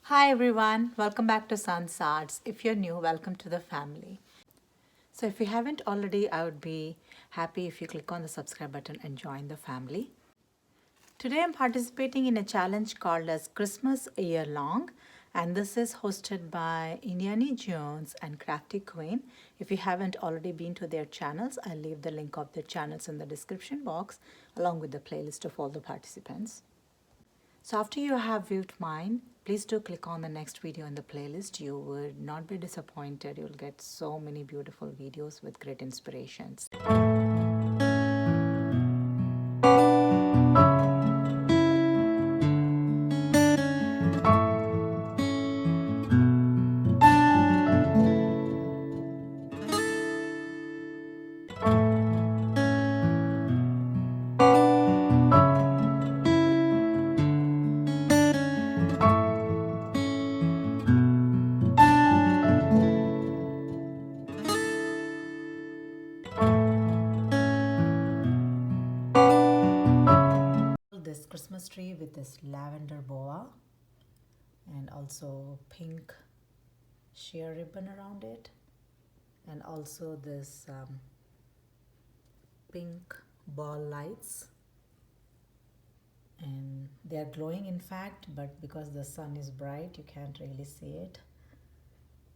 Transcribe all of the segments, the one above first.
Hi everyone, welcome back to Sun's Arts. If you're new, welcome to the family. So if you haven't already, I would be happy if you click on the subscribe button and join the family. Today I'm participating in a challenge called as Christmas a Year Long, and this is hosted by Indiani Jones and Crafty Quinn. If you haven't already been to their channels, I'll leave the link of their channels in the description box along with the playlist of all the participants. So after you have viewed mine, please do click on the next video in the playlist. You would not be disappointed. You'll get so many beautiful videos with great inspirations. This Christmas tree with this lavender boa and also pink sheer ribbon around it, and also this pink ball lights, and they are glowing in fact, but because the sun is bright you can't really see it.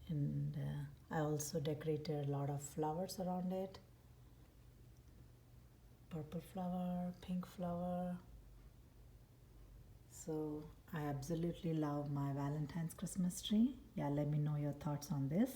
And I also decorated a lot of flowers around it, purple flower, pink flower. So I absolutely love my Valentine's Christmas tree. Yeah, let me know your thoughts on this.